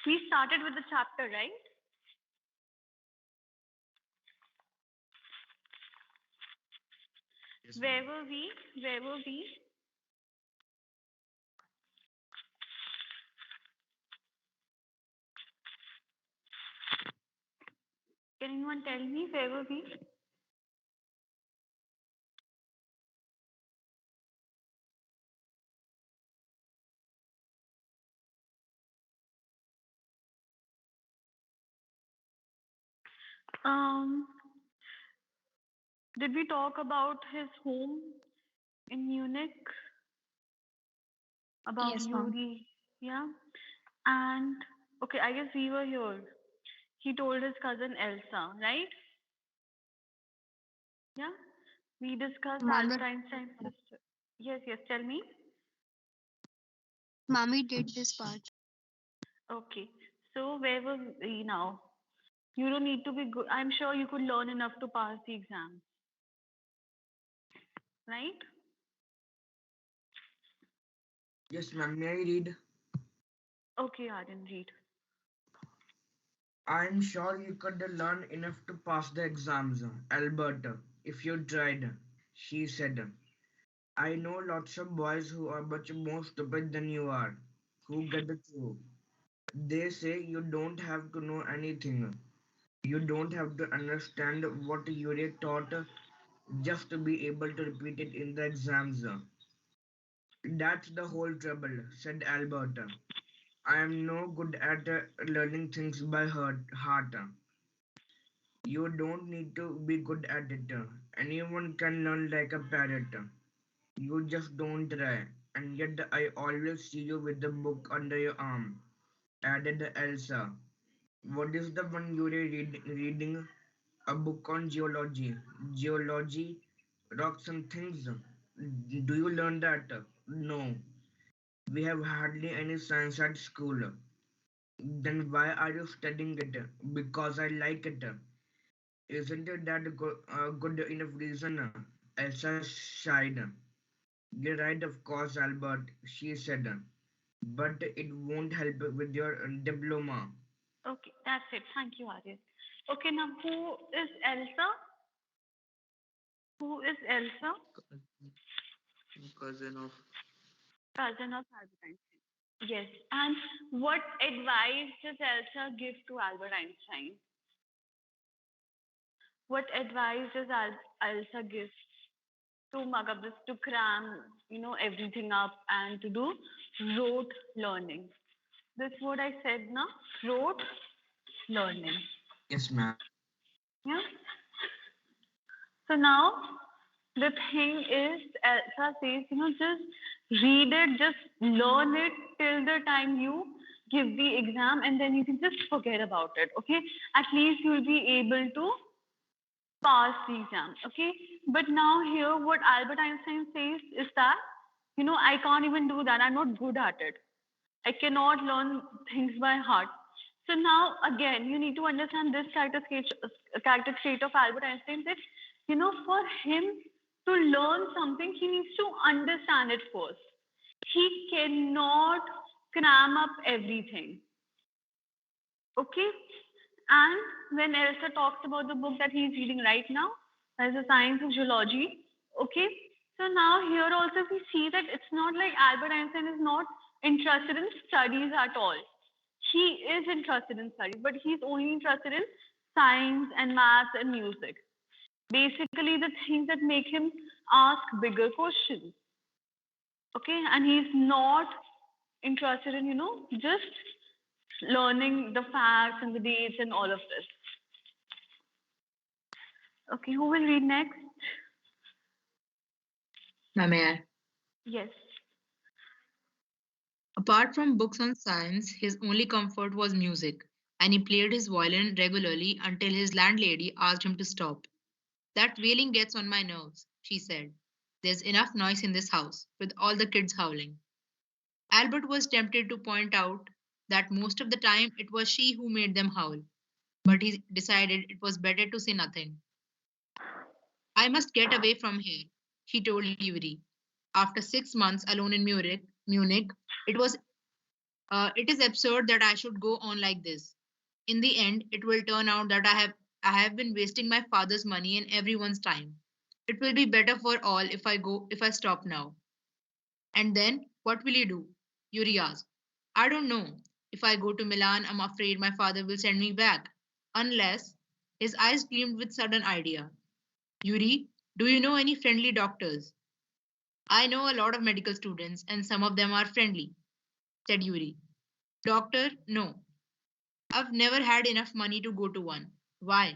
We started with the chapter, right? Yes, Where ma'am. were we? Where were we? Can anyone tell me where were we? Um, did we talk about his home in Munich? About Yes, ma'am. Yuri? Yeah. And okay, I guess we were here. He told his cousin Elsa, right? Yeah. We discussed Ma'am, Albert Einstein's sister. Yes, yes, tell me. mommy did this part. Okay. So where were we now? You don't need to be good. I'm sure you could learn enough to pass the exam, right? Yes, ma'am. May I read? Okay, Aryan, read. I'm sure you could learn enough to pass the exams, Albert, if you tried, she said. I know lots of boys who are much more stupid than you are, who get it through. They say you don't have to know anything. You don't have to understand what Yuri taught just to be able to repeat it in the exams. That's the whole trouble, said Albert. I am no good at learning things by heart. You don't need to be good at it. Anyone can learn like a parrot. You just don't try. And yet I always see you with the book under your arm, added Elsa. What is the one you're reading? A book on geology. Geology, rocks and things. Do you learn that? No. We have hardly any science at school. Then why are you studying it? Because I like it. Isn't it that good enough reason? Elsa sighed. You're right, of course, Albert, she said. But it won't help with your diploma. Okay, that's it. Thank you, Aryan. Okay, now who is Elsa? Who is Elsa? Cousin of Cousin of Albert Einstein. Yes. And what advice does Elsa give to Albert Einstein? What advice does Elsa give to mug up this, to cram, everything up and to do rote learning? This what I said now, rote learning. Yes, ma'am. Yeah. So now the thing is, Elsa says, just read it, just learn it till the time you give the exam, and then you can just forget about it. Okay. At least you'll be able to pass the exam. Okay. But now here, what Albert Einstein says is that, I can't even do that. I'm not good at it. I cannot learn things by heart. So now again, you need to understand this character trait of Albert Einstein that, for him to learn something, he needs to understand it first. He cannot cram up everything. Okay? And when Elsa talks about the book that he's reading right now, as a science of geology, okay? So now here also we see that it's not like Albert Einstein is not interested in studies at all. He is interested in studies, but he's only interested in science and maths and music. Basically, the things that make him ask bigger questions. Okay, and he's not interested in, just learning the facts and the dates and all of this. Okay, who will read next? May I? Yes. Apart from books on science, his only comfort was music, and he played his violin regularly until his landlady asked him to stop. That wailing gets on my nerves, she said. There's enough noise in this house, with all the kids howling. Albert was tempted to point out that most of the time it was she who made them howl, but he decided it was better to say nothing. I must get away from here, he told Yuri. After 6 months alone in Munich, it was It is absurd that I should go on like this. In the end, it will turn out that I have been wasting my father's money and everyone's time. It will be better for all if I stop now. And then what will you do? Yuri asked. I don't know. If I go to Milan, I'm afraid my father will send me back. Unless his eyes gleamed with sudden idea. Yuri, do you know any friendly doctors? I know a lot of medical students, and some of them are friendly, said Yuri. Doctor, no. I've never had enough money to go to one. Why?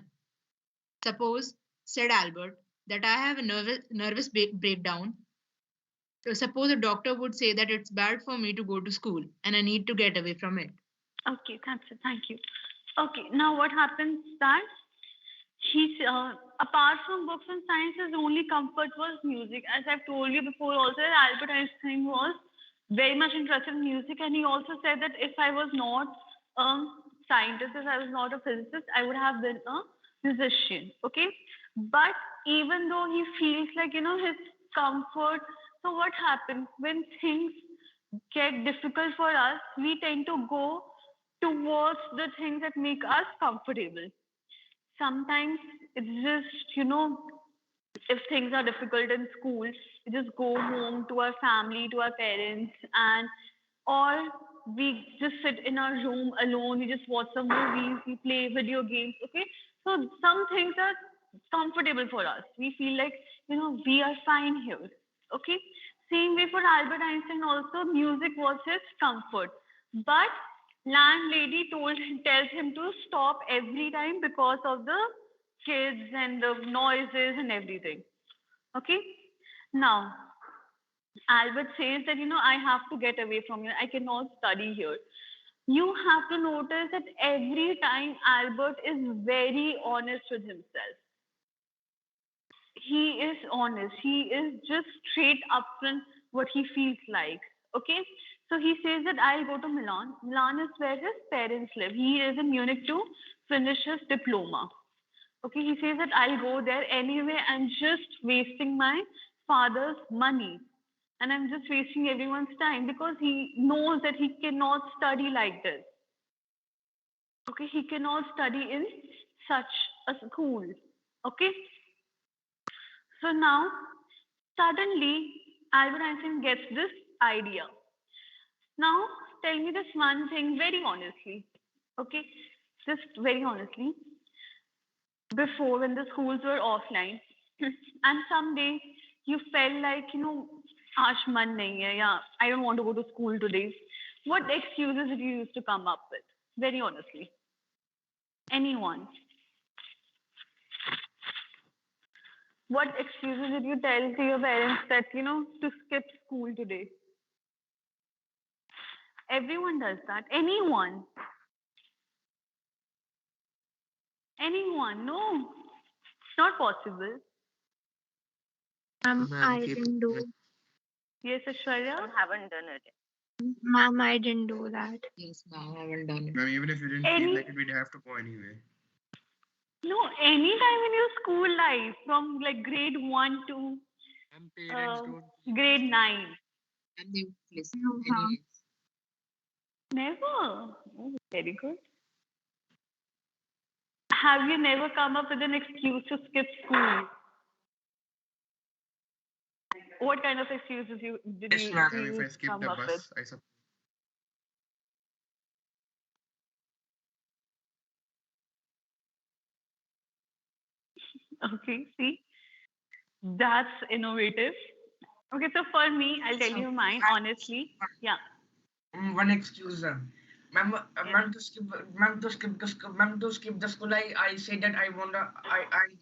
Suppose, said Albert, that I have a nervous breakdown. So suppose a doctor would say that it's bad for me to go to school and I need to get away from it. Okay, that's it. Thank you. Okay, now what happens that apart from books and science, his only comfort was music. As I've told you before, also that Albert Einstein was very much interested in music, and he also said that if I was not a scientist, if I was not a physicist, I would have been a musician. Okay, but even though he feels like his comfort, so what happens when things get difficult for us? We tend to go towards the things that make us comfortable. Sometimes it's just, if things are difficult in school, we just go home to our family, to our parents, and or we just sit in our room alone, we just watch some movies, we play video games, okay? So some things are comfortable for us. We feel like, we are fine here. Okay. Same way for Albert Einstein also, music was his comfort. But landlady tells him to stop every time because of the kids and the noises and everything. Okay. Now, Albert says that, I have to get away from here. I cannot study here. You have to notice that every time Albert is very honest with himself. He is honest. He is just straight upfront what he feels like. Okay. So he says that I'll go to Milan. Milan is where his parents live. He is in Munich to finish his diploma. Okay. He says that I'll go there anyway. I'm just wasting my father's money. And I'm just wasting everyone's time because he knows that he cannot study like this. Okay. He cannot study in such a school. Okay. So now, suddenly, Albert Einstein gets this idea. Now, tell me this one thing very honestly. Okay, just very honestly. Before, when the schools were offline, and someday you felt like, Ash man nahi hai, yeah, I don't want to go to school today. What excuses did you used to come up with? Very honestly. Anyone? What excuses did you tell to your parents that, to skip school today? Everyone does that. Anyone. Anyone. No. It's not possible. Ma'am, I keep didn't do. Yes, Ashwarya? Haven't done it. Mom, I didn't do that. Yes, ma'am, I haven't done it. Ma'am, even if you didn't feel Any like it, we'd have to go anyway. no, any time in your school life, from like grade 1 to ma'am, parents don't grade 9. And they would listen No, ma'am. anyways. Never. Oh, very good. Have you never come up with an excuse to skip school? What kind of excuses did Yes, you ma'am. do If you I skip come the up with? bus, I suppose. Okay, see, that's innovative. Okay, so for me, I'll tell So, you mine honestly. Yeah. One excuse, ma'am, Yes. ma'am, to skip the school. I say that I'm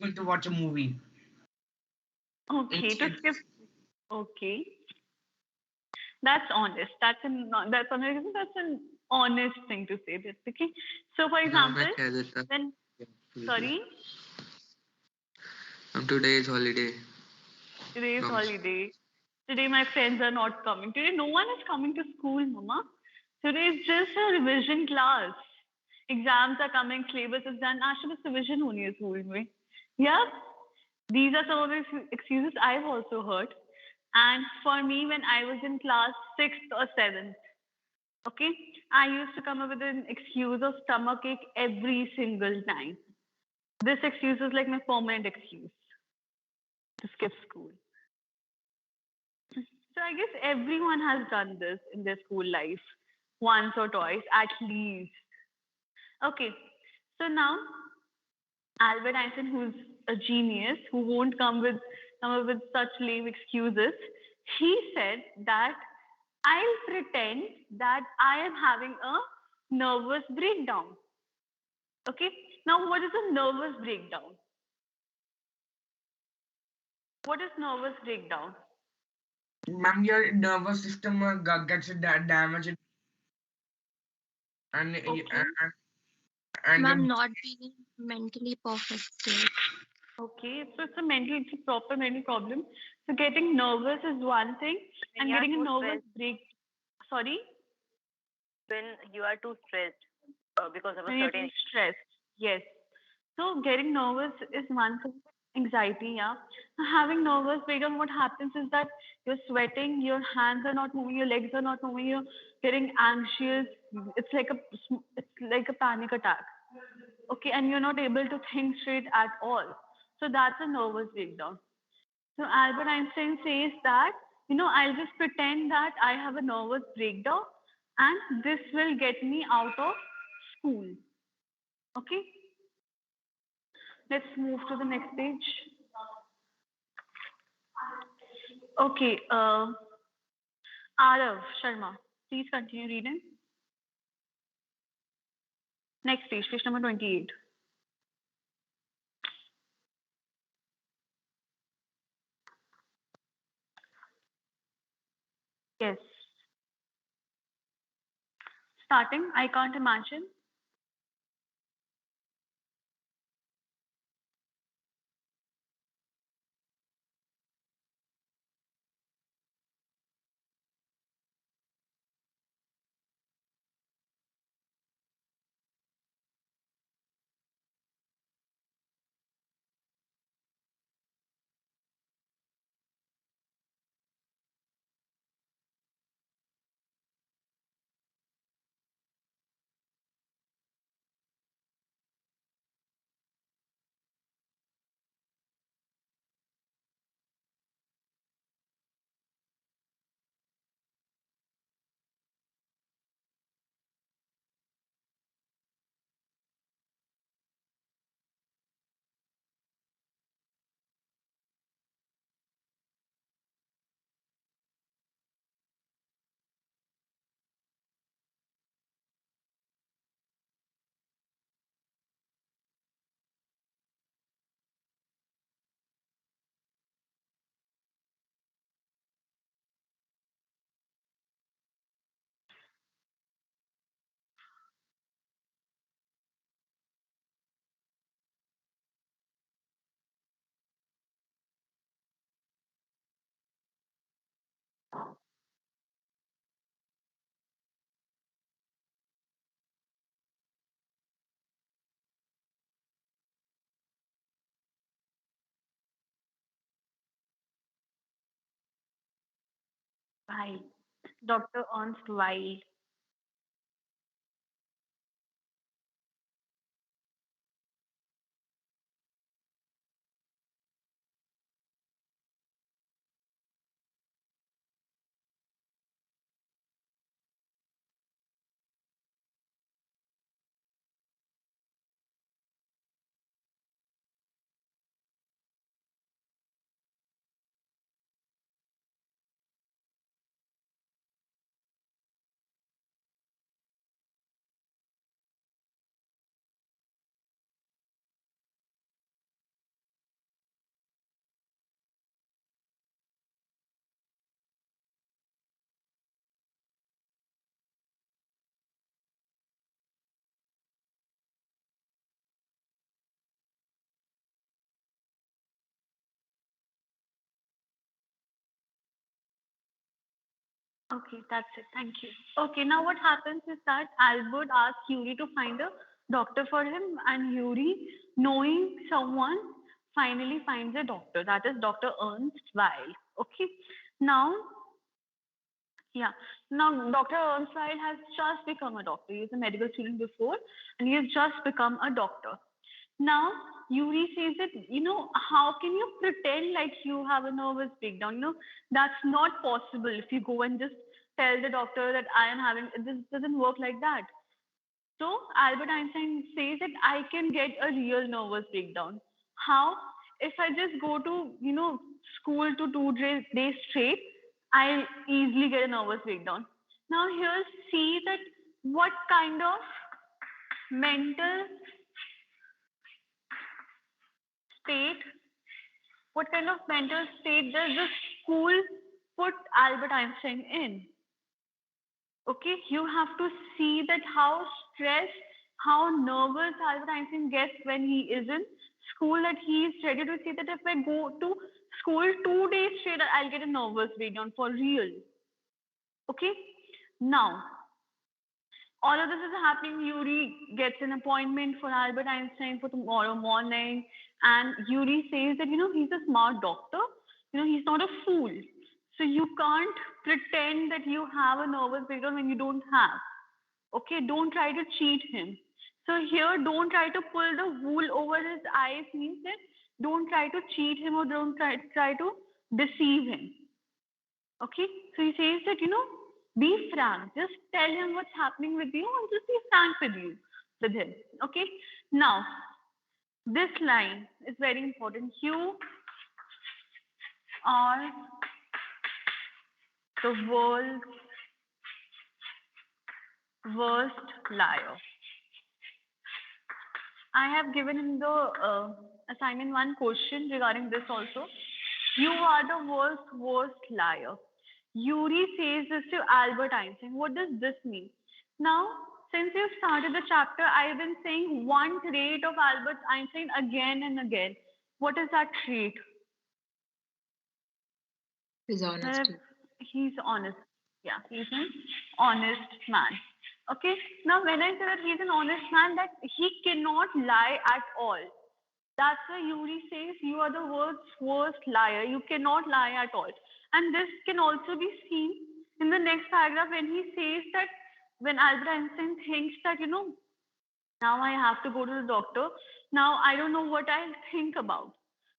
going to watch a movie. Okay, to Instead, skip. Okay, that's honest. That's honest. That's an honest thing to say. This. Okay. So, for No, मैं example, कह देता when बिल्कुल sorry, today is holiday today is from holiday. Today my friends are not coming. Today no one is coming to school, Mama. Today is just a revision class. Exams are coming, syllabus is done. आज तो बस revision होनी है school में. Yeah, these are some of the excuses I've also heard. And for me, when I was in class 6th or 7th, okay, I used to come up with an excuse of stomachache every single time. This excuse is like my permanent excuse to skip school. So I guess everyone has done this in their school life once or twice at least. Okay, so now Albert Einstein, who's a genius, who won't come up with such lame excuses, he said that I'll pretend that I am having a nervous breakdown. Okay, now what is a nervous breakdown? What is nervous breakdown? Ma'am, your nervous system gets damaged, and Okay. and Ma'am, not being mentally perfect still. Okay, so it's a proper mental problem. So getting nervous is one thing, and you are getting a too nervous break. Sorry, when you are too stressed because of a when you're certain too stressed. Yes. So getting nervous is one thing. Anxiety, yeah. Having nervous breakdown, what happens is that you're sweating, your hands are not moving, your legs are not moving, you're getting anxious. It's like a panic attack. Okay, and you're not able to think straight at all. So that's a nervous breakdown. So Albert Einstein says that, I'll just pretend that I have a nervous breakdown and this will get me out of school. Okay, let's move to the next page. Okay, Arav Sharma, please continue reading. Next page number 28. Yes. Starting, I can't imagine. Weil. Dr. Ernst Weil. Okay, that's it. Thank you. Okay, now what happens is that Albert asks Yuri to find a doctor for him, and Yuri, knowing someone, finally finds a doctor. That is Dr. Ernst Weil. Okay, now Yeah. Now, Dr. Earnside has just become a doctor. He was a medical student before, and he has just become a doctor. Now, Yuri says that, how can you pretend like you have a nervous breakdown? That's not possible if you go and just tell the doctor that I am having, this doesn't work like that. So, Albert Einstein says that I can get a real nervous breakdown. How? If I just go to, school to 2 days straight, I easily get a nervous breakdown. Now, here, see that what kind of mental state, what kind of mental state does the school put Albert Einstein in? Okay, you have to see that how stressed, how nervous Albert Einstein gets when he is in school, that he is ready to say that if I go to school 2 days straight, I'll get a nervous breakdown for real. Okay, now all of this is happening. Yuri gets an appointment for Albert Einstein for tomorrow morning, and Yuri says that he's a smart doctor. He's not a fool. So you can't pretend that you have a nervous breakdown when you don't have. Okay, don't try to cheat him. So here, don't try to pull the wool over his eyes. Means that don't try to cheat him or don't try to deceive him. Okay, so he says that be frank. Just tell him what's happening with you and just be frank with him. Okay, now this line is very important. You are the world's worst liar. I have given in the assignment one question regarding this also. You are the world's worst liar. Yuri says this to Albert Einstein. What does this mean? Now, since you started the chapter, I've been saying one trait of Albert Einstein again and again. What is that trait? His honesty. He's honest. Yeah, he's an honest man. Okay. Now, when I say that he's an honest man, that he cannot lie at all. That's why Yuri says you are the world's worst liar. You cannot lie at all. And this can also be seen in the next paragraph when he says that when Albert Einstein thinks that, now I have to go to the doctor. Now I don't know what I'll think about,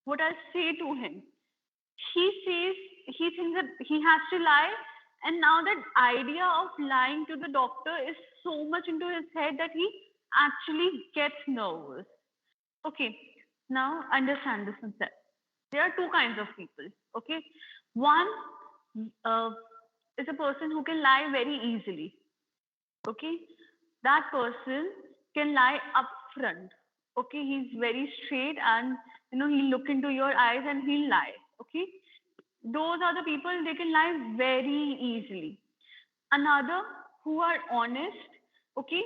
what I'll say to him. He says he thinks that he has to lie. And now that idea of lying to the doctor is so much into his head that he actually gets nervous. Okay, now understand this concept. There are two kinds of people. Okay, one is a person who can lie very easily. Okay, that person can lie upfront. Okay, he's very straight and he'll look into your eyes and he'll lie. Okay, those are the people, they can lie very easily. Another who are honest. Okay,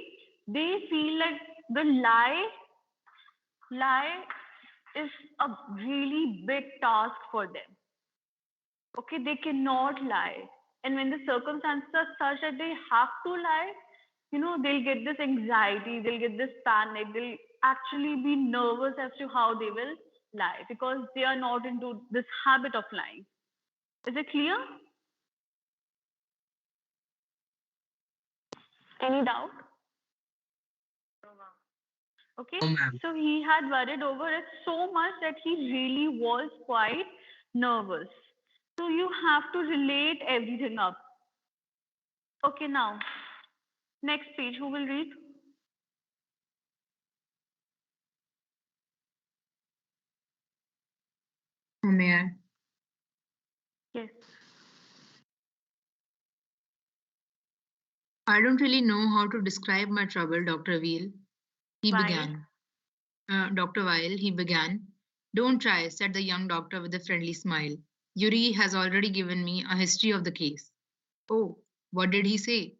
they feel like the lie is a really big task for them. Okay, they cannot lie. And when the circumstances are such that they have to lie, they'll get this anxiety, they'll get this panic, they'll actually be nervous as to how they will lie because they are not into this habit of lying. Is it clear? Any doubt? Okay, No, ma'am. so he had worried over it so much that he really was quite nervous. So you have to relate everything up. Okay, now, next page, who will read? Oh, may I? Yes. I don't really know how to describe my trouble, Dr. Weil. He Weil. began. Dr. Weil, he began. Don't try, said the young doctor with a friendly smile. Yuri has already given me a history of the case. Oh, what did he say?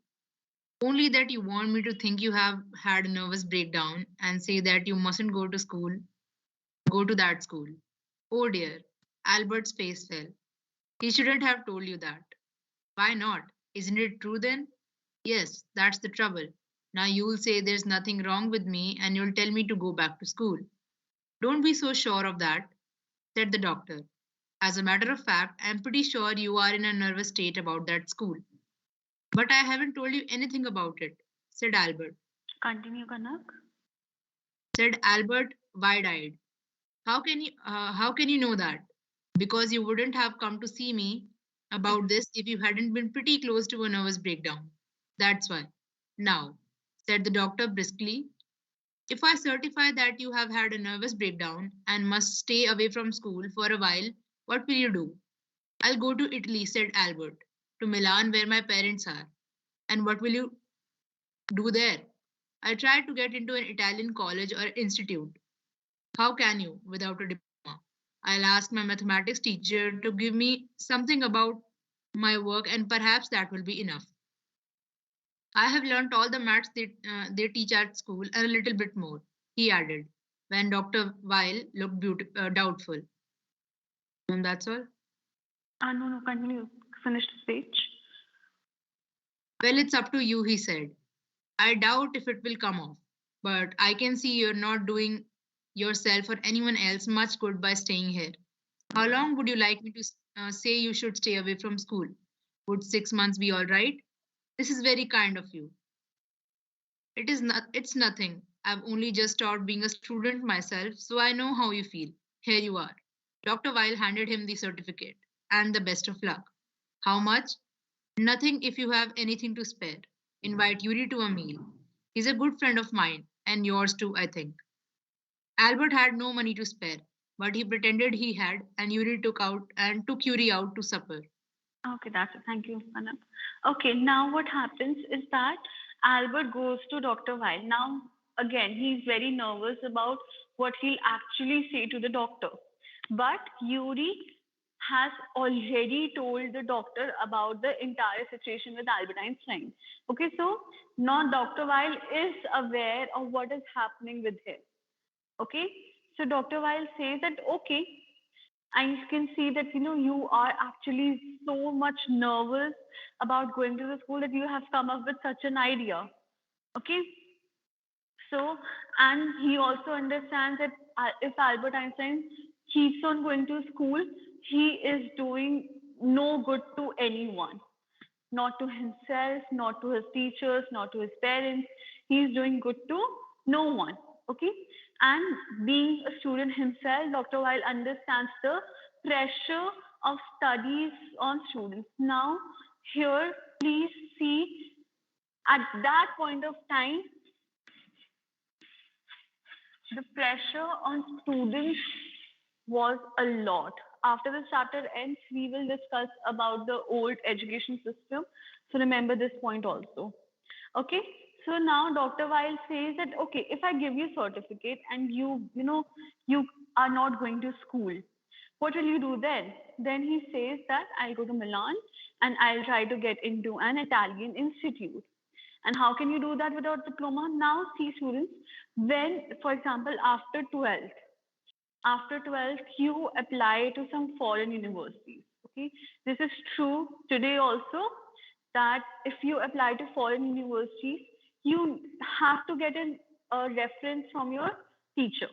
Only that you want me to think you have had a nervous breakdown and say that you mustn't go to school. Go to that school. Oh dear, Albert's face fell. He shouldn't have told you that. Why not? Isn't it true then? Yes, that's the trouble. Now you'll say there's nothing wrong with me and you'll tell me to go back to school. Don't be so sure of that, said the doctor. As a matter of fact, I'm pretty sure you are in a nervous state about that school. But I haven't told you anything about it, said Albert. Continue, Kanak. Said Albert, wide-eyed. How can you know that? Because you wouldn't have come to see me about this if you hadn't been pretty close to a nervous breakdown. That's why. Now, said the doctor briskly, if I certify that you have had a nervous breakdown and must stay away from school for a while, what will you do? I'll go to Italy, said Albert, to Milan where my parents are. And what will you do there? I tried to get into an Italian college or institute. How can you without a diploma? I'll ask my mathematics teacher to give me something about my work, and perhaps that will be enough. I have learnt all the maths they teach at school and a little bit more, he added, when Dr. Weil looked doubtful. And that's all. No, continue. Finish the speech. Well, it's up to you, he said. I doubt if it will come off, but I can see you're not doing yourself or anyone else much good by staying here. How long would you like me to say you should stay away from school? Would 6 months be all right? This is very kind of you. It is not. It's nothing. I've only just started being a student myself, so I know how you feel. Here you are. Dr. Weil handed him the certificate and the best of luck. How much? Nothing if you have anything to spare. Invite Yuri to a meal. He's a good friend of mine, and yours too, I think. Albert had no money to spare, but he pretended he had, and Yuri took Yuri out to supper. Okay, that's it. Thank you, Kanak. Okay, now what happens is that Albert goes to Dr. Weil. Now, again, he's very nervous about what he'll actually say to the doctor. But Yuri has already told the doctor about the entire situation with Albert Einstein. Okay, so now Dr. Weil is aware of what is happening with him. Okay, so Dr. Weil says that, okay, I can see that you are actually so much nervous about going to the school that you have come up with such an idea. Okay, so and he also understands that if Albert Einstein keeps on going to school, he is doing no good to anyone, not to himself, not to his teachers, not to his parents. He's doing good to no one. Okay. And being a student himself, Dr. Weil understands the pressure of studies on students. Now, here, please see at that point of time, the pressure on students was a lot. After this chapter ends, we will discuss about the old education system. So remember this point also. Okay. So now Dr. Weil says that, okay, if I give you certificate and you are not going to school, what will you do then? Then he says that I'll go to Milan and I'll try to get into an Italian institute. And how can you do that without diploma? Now, see students, when, for example, after 12th, you apply to some foreign universities. Okay, this is true today also that if you apply to foreign universities, you have to get a reference from your teacher.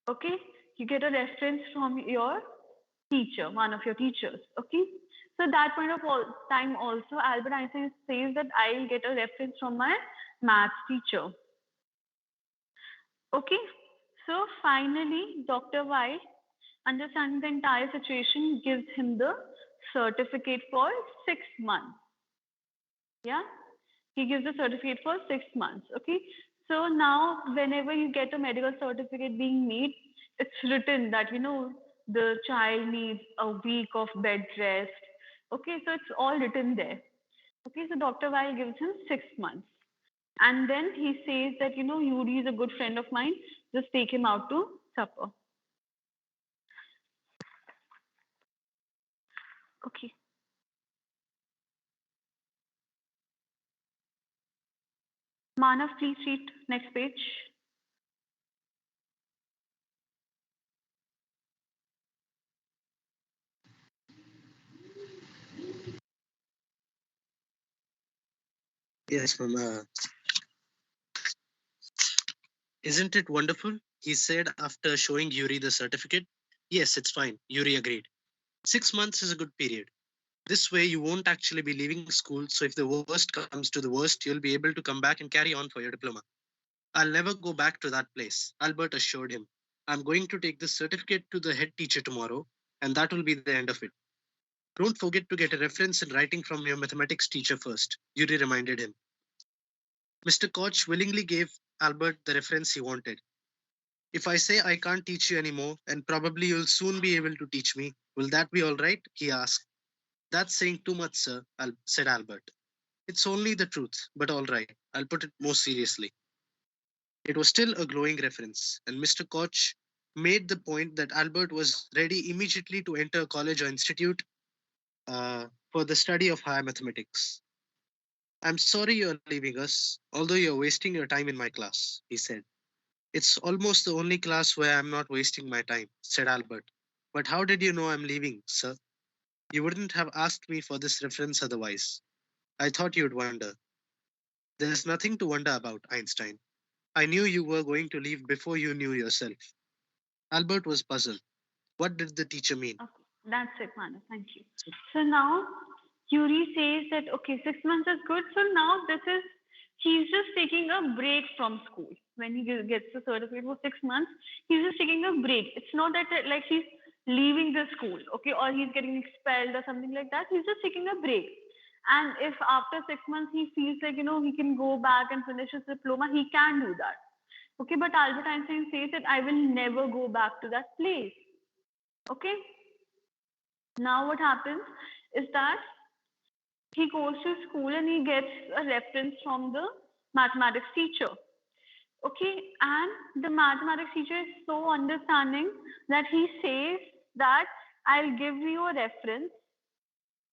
Okay, you get a reference from your teacher, one of your teachers. Okay, so that point of time also, Albert Einstein says that I'll get a reference from my maths teacher. Okay, so finally, Dr. Weil, understanding the entire situation, gives him the certificate for 6 months. Yeah, he gives the certificate for 6 months. Okay, so now whenever you get a medical certificate being made, it's written that the child needs a week of bed rest. Okay, so it's all written there. Okay, so Dr. Weil gives him 6 months. And then he says that, Yuri is a good friend of mine. Just take him out to supper. Okay. Manav, please read next page. Yes, ma'am. Isn't it wonderful? He said after showing Yuri the certificate. Yes, it's fine. Yuri agreed. 6 months is a good period. This way, you won't actually be leaving school, so if the worst comes to the worst, you'll be able to come back and carry on for your diploma. I'll never go back to that place, Albert assured him. I'm going to take this certificate to the head teacher tomorrow, and that will be the end of it. Don't forget to get a reference in writing from your mathematics teacher first, Yuri reminded him. Mr. Koch willingly gave Albert the reference he wanted. If I say I can't teach you anymore, and probably you'll soon be able to teach me, will that be all right? He asked. That's saying too much, sir, said Albert. It's only the truth, but all right. I'll put it more seriously. It was still a glowing reference, and Mr. Koch made the point that Albert was ready immediately to enter a college or institute for the study of higher mathematics. I'm sorry you're leaving us, although you're wasting your time in my class, he said. It's almost the only class where I'm not wasting my time, said Albert. But how did you know I'm leaving, sir? You wouldn't have asked me for this reference otherwise. I thought you'd wonder. There's nothing to wonder about, Einstein. I knew you were going to leave before you knew yourself. Albert was puzzled. What did the teacher mean? Okay, that's it, Manu. Thank you. So now Yuri says that okay, 6 months is good. So now he's just taking a break from school. When he gets the certificate for 6 months, he's just taking a break. It's not that like he's leaving the school, okay, or he's getting expelled or something like that. He's just taking a break. And if after 6 months he feels like he can go back and finish his diploma, he can do that. Okay, but Albert Einstein says that I will never go back to that place. Okay. Now what happens is that he goes to school and he gets a reference from the mathematics teacher. Okay, and the mathematics teacher is so understanding that he says that I'll give you a reference.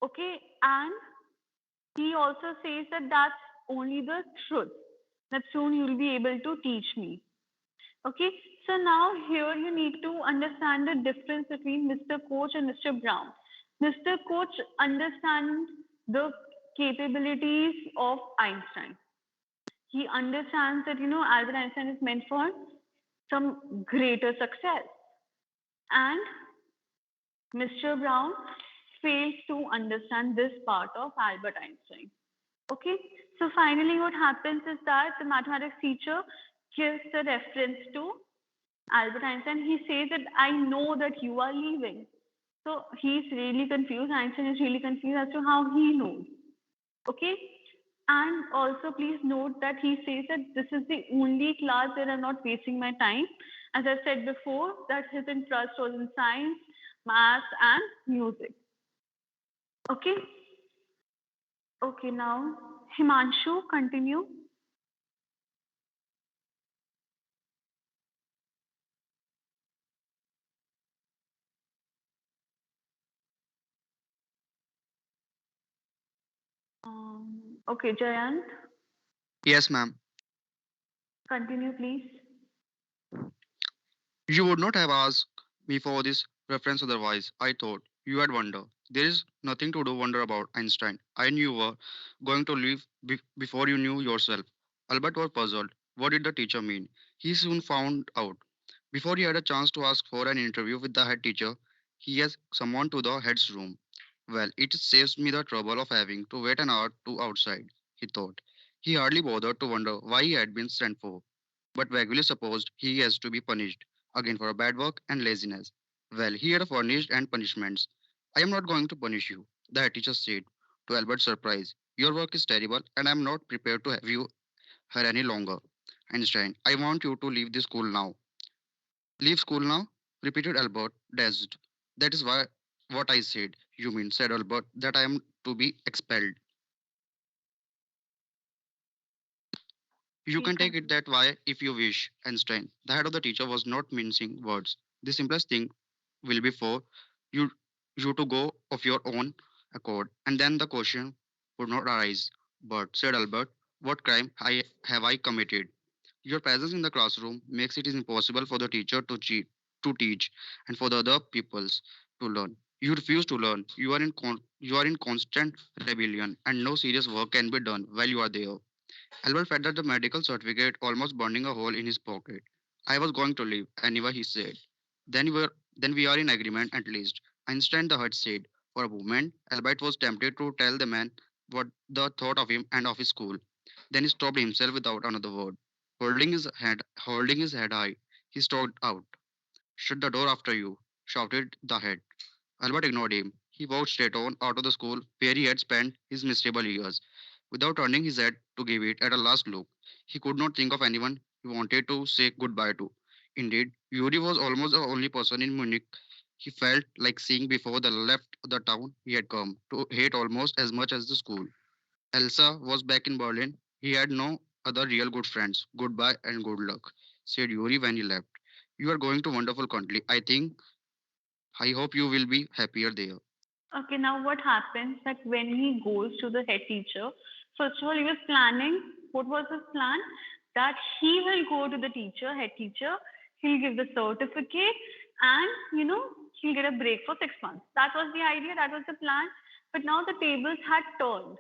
Okay, and he also says that that's only the truth, that soon you'll be able to teach me. Okay, so now here you need to understand the difference between Mr. Koch and Mr. Brown. Mr. Koch understands the capabilities of Einstein. He understands that Albert Einstein is meant for some greater success, and Mr. Brown fails to understand this part of Albert Einstein. Okay, so finally what happens is that the mathematics teacher gives the reference to Albert Einstein. He says that I know that you are leaving. So he's really confused. Einstein is really confused as to how he knows. Okay, and also please note that he says that this is the only class where I'm not wasting my time. As I said before, that his interest was in science, math, and music. Okay. Okay, now Himanshu, continue. Okay, Jayant, Yes, ma'am. continue, please. You would not have asked me for this reference otherwise. I thought you had wonder. There is nothing to do wonder about Einstein. I knew you were going to leave before you knew yourself. Albert was puzzled. What did the teacher mean? He soon found out. Before he had a chance to ask for an interview with the head teacher, he has summoned to the head's room. Well, it saves me the trouble of having to wait an hour to outside, he thought. He hardly bothered to wonder why he had been sent for, but vaguely supposed he has to be punished again for bad work and laziness. Well, he had furnished and punishments. I am not going to punish you, the head teacher said, to Albert's surprise. Your work is terrible, and I am not prepared to have you here any longer. Einstein, I want you to leave this school now. Leave school now? Repeated Albert, dazed. That is why what I said. You mean, said Albert, that I am to be expelled. You Please can take it continue. that way if you wish, Einstein. The head of the teacher was not mincing words. The simplest thing will be for you you to go of your own accord, and then the question would not arise. But, said Albert, what crime have I committed? Your presence in the classroom makes it impossible for the teacher to teach, and for the other pupils to learn. You refuse to learn. You are in constant rebellion, and no serious work can be done while you are there. Albert felt that the medical certificate almost burning a hole in his pocket. I was going to leave anyway, he said. Then we are in agreement at least. Einstein the Hut said. For a moment, Albert was tempted to tell the man what the thought of him and of his school. Then he stopped himself without another word. Holding his head high, he stalked out. Shut the door after you, shouted the head. Albert ignored him. He walked straight on out of the school where he had spent his miserable years. Without turning his head to give it at a last look, he could not think of anyone he wanted to say goodbye to. Indeed, Yuri was almost the only person in Munich he felt like seeing before the left the town he had come to hate almost as much as the school. Elsa was back in Berlin. He had no other real good friends. Goodbye and good luck, said Yuri when he left. You are going to wonderful country. I hope you will be happier there. Okay, now what happens that when he goes to the head teacher, first of all, he was planning, what was his plan? That he will go to the teacher, head teacher, he'll give the certificate, and he'll get a break for 6 months. That was the idea, that was the plan. But now the tables had turned.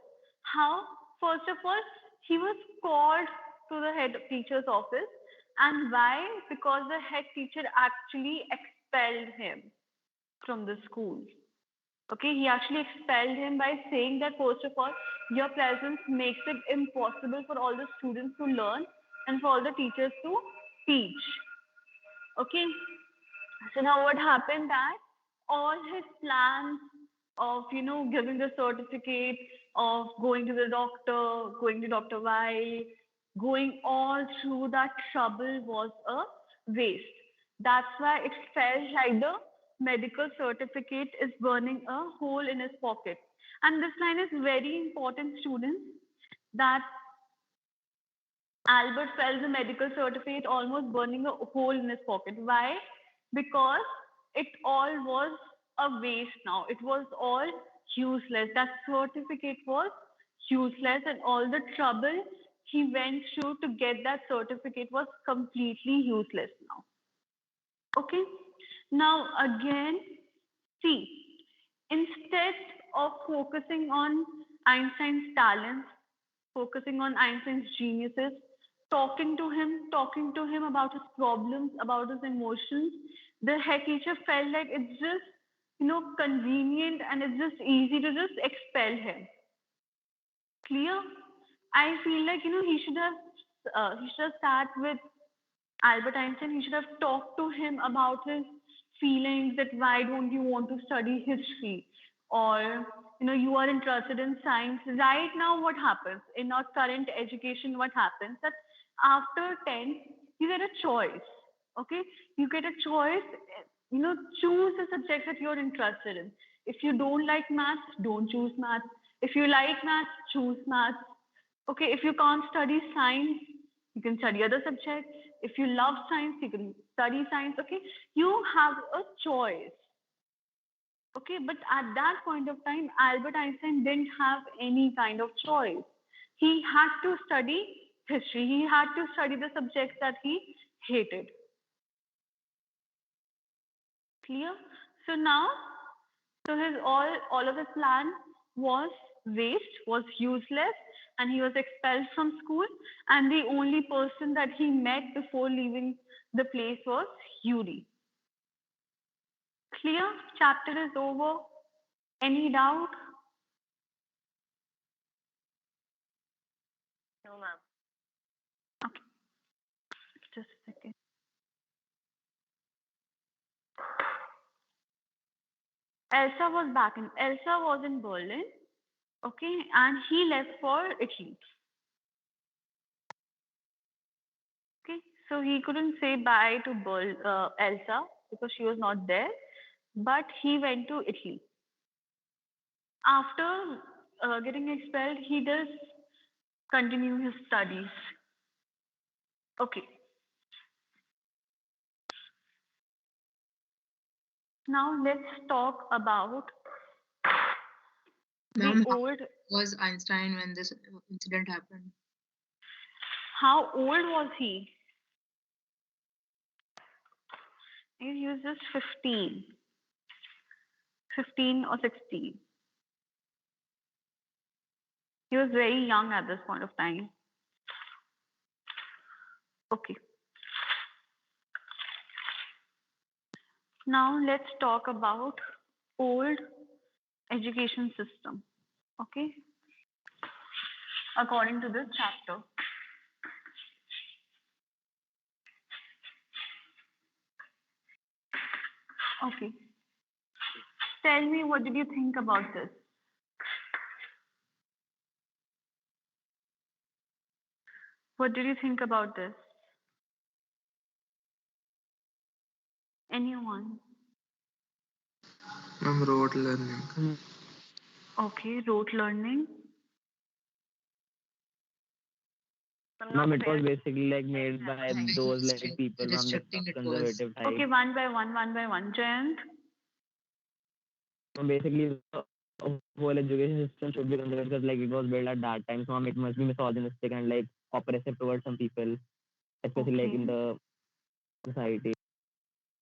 How? First of all, he was called to the head teacher's office. And why? Because the head teacher actually expelled him from the school. Okay, he actually expelled him by saying that first of all, your presence makes it impossible for all the students to learn and for all the teachers to teach. Okay, so now what happened that all his plans of giving the certificate, of going to the doctor, going to Dr. Weil, going all through that trouble was a waste. That's why it felt like the medical certificate is burning a hole in his pocket. And this line is very important, students, that Albert felt the medical certificate almost burning a hole in his pocket. Why? Because it all was a waste now. It was all useless. That certificate was useless, and all the trouble he went through to get that certificate was completely useless now. Okay? Now, again, see, instead of focusing on Einstein's talents, focusing on Einstein's geniuses, talking to him about his problems, about his emotions, the head teacher felt like it's just, convenient and it's just easy to just expel him. Clear? I feel like, he should have sat with Albert Einstein. He should have talked to him about his feelings, that why don't you want to study history, or you are interested in science. Right now, what happens in our current education? What happens that after 10th you get a choice. Okay, you get a choice. Choose the subject that you're interested in. If you don't like maths, don't choose maths. If you like maths, choose maths. Okay, if you can't study science, you can study other subjects. If you love science, you can study science. Okay, you have a choice. Okay, but at that point of time, Albert Einstein didn't have any kind of choice. He had to study history. He had to study the subjects that he hated. Clear? So now, so his all of his plan was waste, was useless, and he was expelled from school. And the only person that he met before leaving the place was Yuri. Clear? Chapter is over. Any doubt? No, ma'am. Okay. Just a second. Elsa was in Berlin. Okay, and he left for Italy. Okay, so he couldn't say bye to Elsa because she was not there, but he went to Italy. After getting expelled, he does continue his studies. Okay. Now let's talk about Ma'am, the old. was Einstein when this incident happened? How old was he? He was just 15 or 16. He was very young at this point of time. Okay. Now let's talk about old education system. Okay, according to this chapter. Okay, tell me, what did you think about this? What did you think about this? Anyone? Ma'am, rote learning. Okay, rote learning. Ma'am, it was basically like made by those like Interesting. people, ma'am, the Restricting it was. conservative type. Okay, one by one, one by one. Jayant? So basically, the whole education system should be conservative because like it was built at that time. So ma'am, it must be misogynistic and like oppressive towards some people, especially like in the society.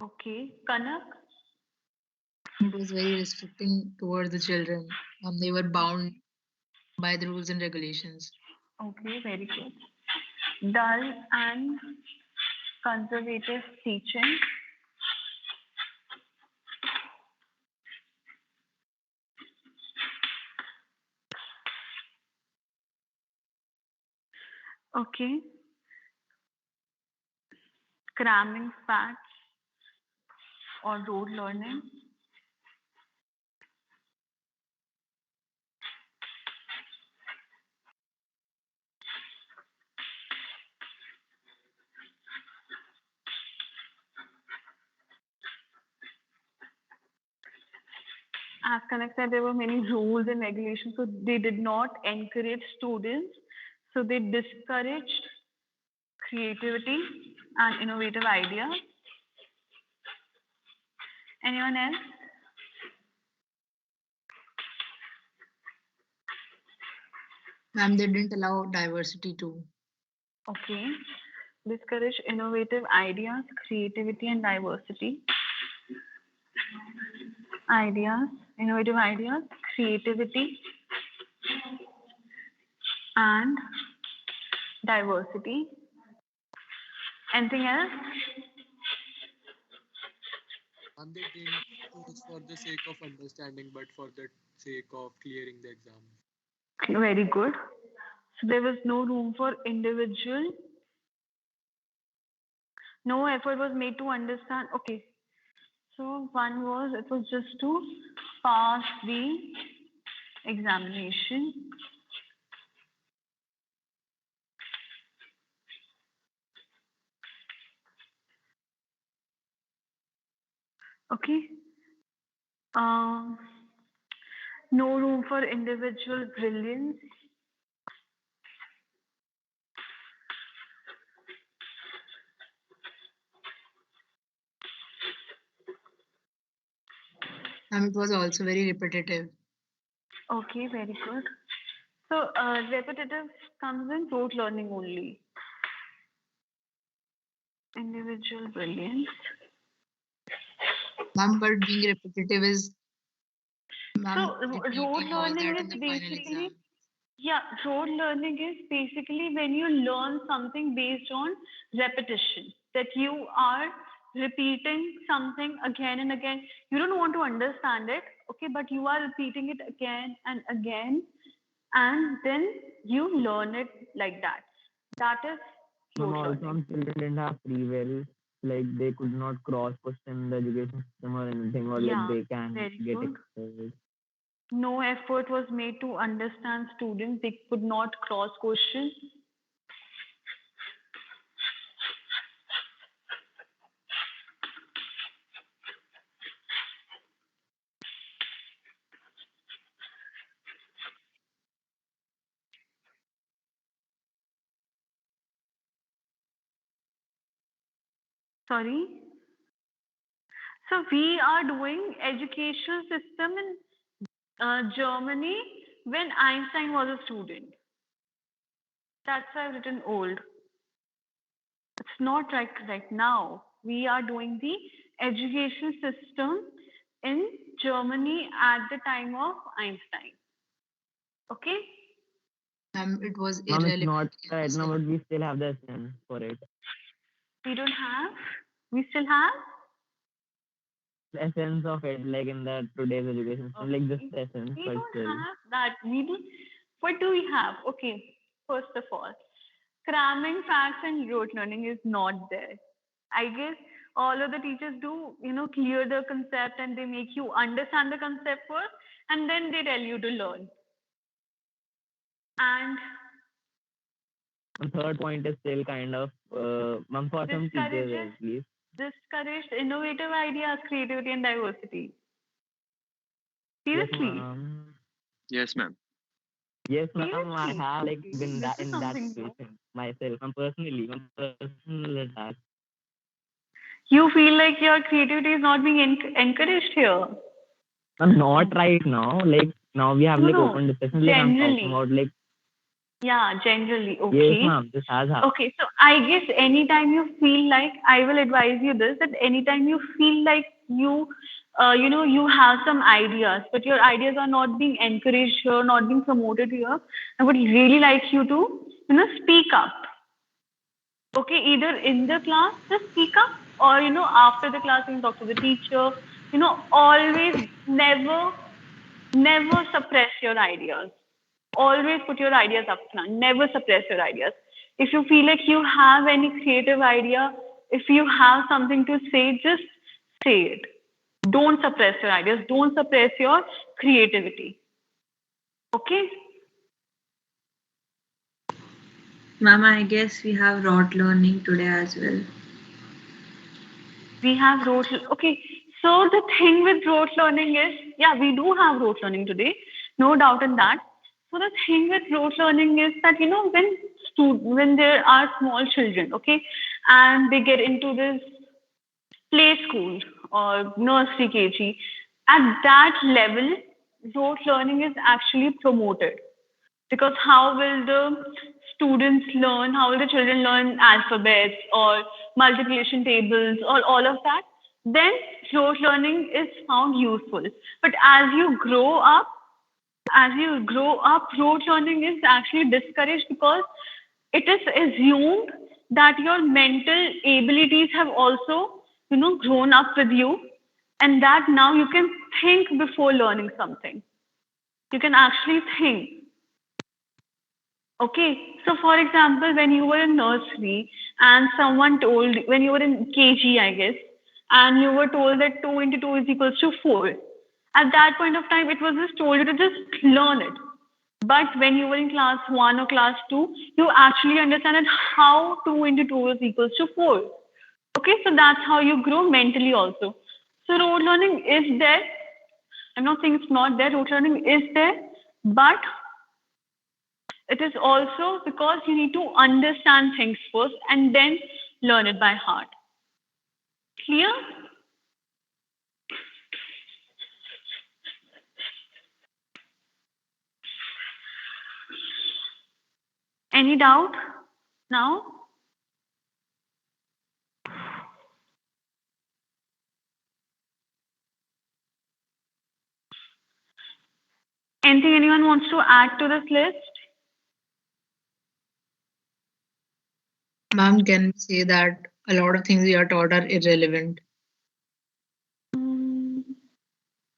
Okay, Kanak? It was very restricting towards the children. They were bound by the rules and regulations. Okay, very good. Dull and conservative teaching. Okay. Cramming facts or rote learning. As Kanak said, there were many rules and regulations, so they did not encourage students. So they discouraged creativity and innovative ideas. Anyone else? Ma'am, they didn't allow diversity too. Okay. Discourage innovative ideas, creativity, and diversity. Ideas, innovative ideas, creativity, and diversity. Anything else? And they didn't choose for the sake of understanding, but for the sake of clearing the exam. Very good. So there was no room for individual. No effort was made to understand. Okay. So one was, it was just to pass the examination. Okay. No room for individual brilliance. It was also very repetitive. Okay, very good. So repetitive comes in rote learning only. Individual brilliance. Ma'am, but being repetitive is So repeating rote all learning that in is the final basically, exam. yeah, rote learning is basically when you learn something based on repetition, that you are repeating something again and again. You don't want to understand it, okay, but you are repeating it again and again, and then you learn it like that. That is Ma'am, rote also learning. some children didn't have free will, like they could not cross question the education system or anything, or like Yeah, they can very get good. expelled. No effort was made to understand students. They could not cross question. Sorry. So we are doing education system in Germany when Einstein was a student. That's why I've written old. It's not right now. We are doing the education system in Germany at the time of Einstein. Okay? It was Ma'am, it's irrelevant. not right now, but we still have the SN for it. We don't have. We still have. essence of it, like in the today's education system, like this Okay. essence, We but don't still. have that. We don't. What do we have? Okay. First of all, cramming facts and rote learning is not there. I guess all of the teachers do, clear the concept and they make you understand the concept first and then they tell you to learn. And And third point is still kind of, for some teachers discourages at least. discouraged innovative ideas, creativity, and diversity. Yes, Seriously, ma'am. Yes, ma'am. Yes, ma'am. I seriously. have like Okay, been this that is in that something new. situation myself. I'm personal attack. You feel like your creativity is not being encouraged here. I'm not right now. Like now we have No, like no, open discussions. Like I'm talking generally. about like Yeah, generally. yes, Okay. ma'am. This has happened. Okay, so I guess anytime you feel like, I will advise you this, that anytime you feel like you have some ideas, but your ideas are not being encouraged here, not being promoted here, I would really like you to, speak up. Okay, either in the class, just speak up, or, after the class, you can talk to the teacher. Always never suppress your ideas. Always put your ideas up front. Never suppress your ideas. If you feel like you have any creative idea, if you have something to say, just say it. Don't suppress your ideas. Don't suppress your creativity. Okay? Ma'am, I guess we have rote learning today as well. We have rote. Okay. So the thing with rote learning is, yeah, we do have rote learning today. No doubt in that. So the thing with rote learning is that when there are small children, okay, and they get into this play school or nursery KG, at that level, rote learning is actually promoted. Because how will the students learn, how will the children learn alphabets or multiplication tables or all of that? Then rote learning is found useful. But as you grow up, rote learning is actually discouraged because it is assumed that your mental abilities have also, grown up with you, and that now you can think before learning something. You can actually think. Okay, so for example, when you were in nursery and someone told, when you were in KG, I guess, and you were told that 2 into 2 is equals to 4, at that point of time, it was just told you to just learn it. But when you were in class 1 or class 2, you actually understand how 2 into 2 is equals to 4. Okay, so that's how you grow mentally also. So rote learning is there. I'm not saying it's not there. Rote learning is there, but it is also because you need to understand things first and then learn it by heart. Clear? Any doubt now? Anything anyone wants to add to this list? Ma'am, can we say that a lot of things we are taught are irrelevant?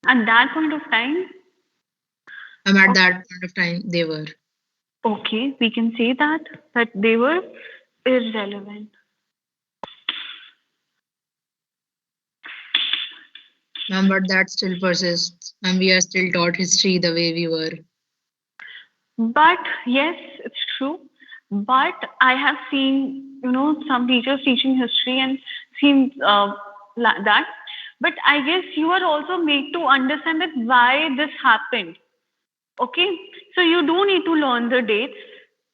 At that point of time? At that point of time, they were. Okay, we can say that they were irrelevant. Ma'am, but that still persists, and we are still taught history the way we were. But yes, it's true. But I have seen, some teachers teaching history and seen that. But I guess you are also made to understand that why this happened. Okay, so you do need to learn the dates.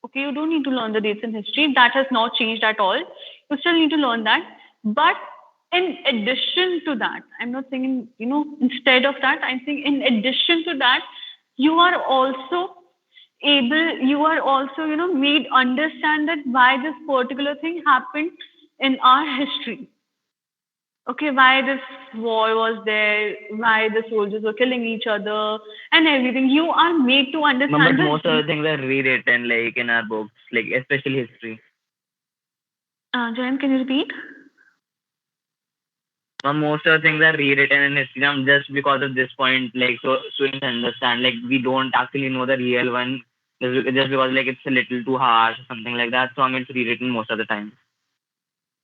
Okay, you do need to learn the dates in history. That has not changed at all. You still need to learn that. But in addition to that, I'm not saying, instead of that, I'm saying in addition to that, you are also made understand that why this particular thing happened in our history. Okay, why this war was there, why the soldiers were killing each other, and everything. You are made to But understand this. most of the things are rewritten like in our books, like especially history. Jayan, can you repeat? Most of the things are rewritten in history just because of this point, like so students understand. Like we don't actually know the real one just because like it's a little too harsh or something like that. So it's rewritten most of the time.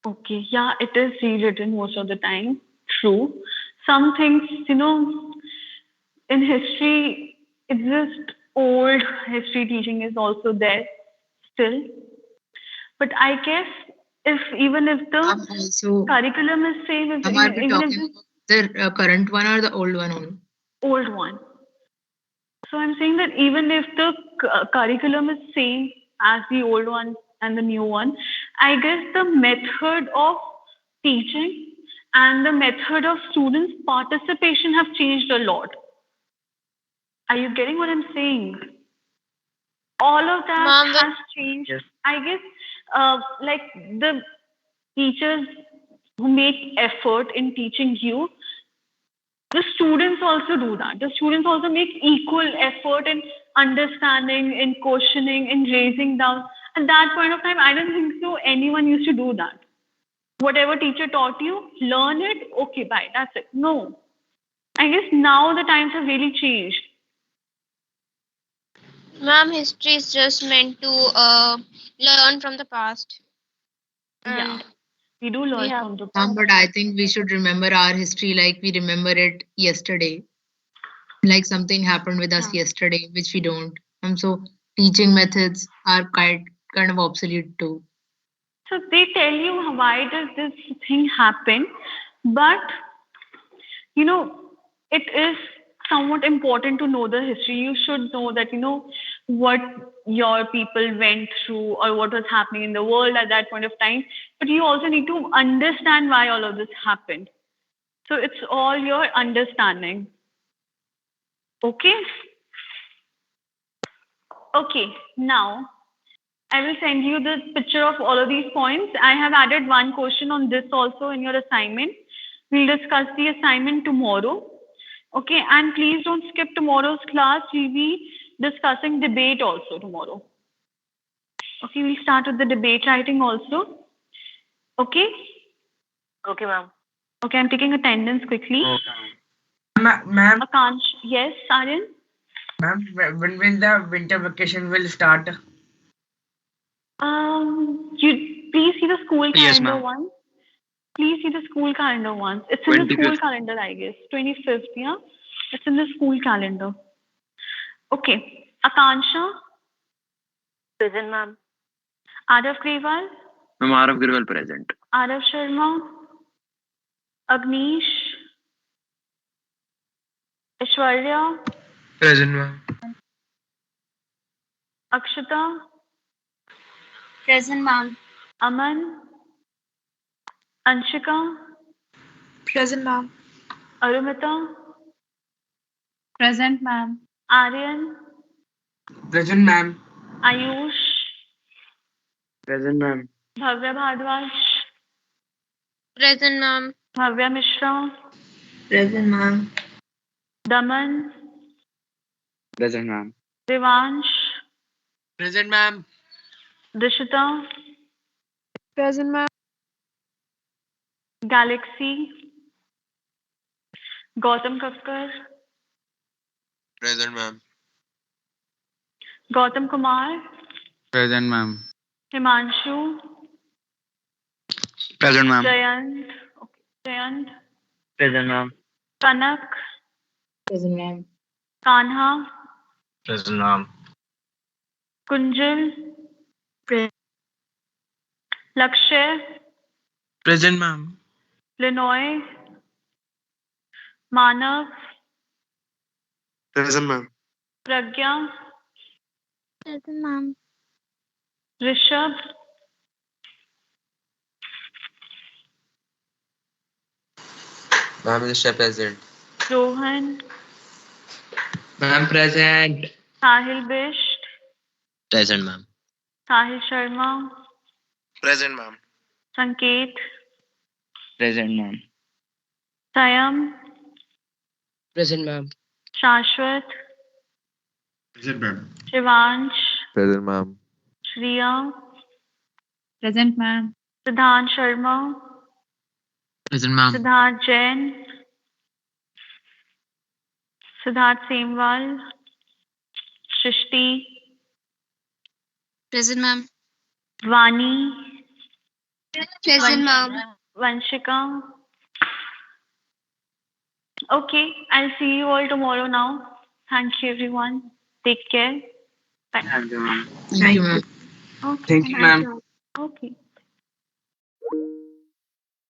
Okay, yeah, it is rewritten most of the time. True. Some things, in history, it's just old history teaching is also there still. But I guess even if the Also, curriculum is same, are we even if talking the about the current one or the old one only? old one. So I'm saying that even if the curriculum is same as the old one and the new one, I guess the method of teaching and the method of students' participation have changed a lot. Are you getting what I'm saying? All of that Ma'am, has changed. Yes. I guess, like the teachers who make effort in teaching you, the students also do that. The students also make equal effort in understanding, in questioning, in raising down. At that point of time, I don't think so anyone used to do that. Whatever teacher taught you, learn it, okay, bye, that's it. No. I guess now the times have really changed. ma'am, history is just meant to learn from the past. Yeah, And we do we learn have from the But I think we should remember our history like we remember it yesterday. Like something happened with us yesterday, which we don't. So teaching methods are kind of obsolete too. So they tell you why does this thing happen, but you know, it is somewhat important to know the history. You should know that, what your people went through or what was happening in the world at that point of time. But you also need to understand why all of this happened. So it's all your understanding. Okay? Okay, now I will send you the picture of all of these points. I have added one question on this also in your assignment. We'll discuss the assignment tomorrow. Okay, and please don't skip tomorrow's class. We'll be discussing debate also tomorrow. Okay, we'll start with the debate writing also. Okay? Okay, ma'am. Okay, I'm taking attendance quickly. Ma'am, Akansh, yes, Aryan? ma'am, when will the winter vacation will start? You please see the school Yes, calendar ma'am. once. Please see the school calendar once. It's in the 25th. school calendar, I guess. 25th, yeah? It's in the school calendar. Okay. Akansha, Present, ma'am. Arav Grewal, Ma'am, Arav Girwal present. Arav Sharma, Agnish, Aishwarya, Present, ma'am. Akshita, present, ma'am. Aman, Anshika, Present, ma'am. Arumita, Present, ma'am. Aryan, Present, ma'am. Ayush, Present, ma'am. Bhavya Bhardwaj, Present, ma'am. Bhavya Mishra, Present, ma'am. Daman, Present, ma'am. Devansh, Present, ma'am. Dishita, Present, ma'am. Galaxy, Gautam Kakkar, Present, ma'am. Gautam Kumar, Present, ma'am. Himanshu, Present, ma'am. Jayant, Jayant, Present, ma'am. Kanak, Present, ma'am. Kanha, Present, ma'am. Kunjal, Lakshay, Present, ma'am. Linoy, Manav, Present, ma'am. Pragya, Present, ma'am. Rishabh, Ma'am is present. Rohan, Ma'am present. Sahil Bisht, Present, ma'am. Sahil Sharma, Present, ma'am. Sanket, Present, ma'am. Sayam, Present, ma'am. Shashwat, Present, ma'am. Shivansh, Present, ma'am. Shriya, Present, ma'am. Siddhant Sharma, Present, ma'am. Siddharth Jain, Siddharth Semwal, Shrishti, Present, ma'am. Vani, Present, ma'am. Vanshika. Okay, I'll see you all tomorrow now. Thank you, everyone. Take care. Bye. Thank you, ma'am. Thank you, ma'am. Okay. Thank you, ma'am. Okay.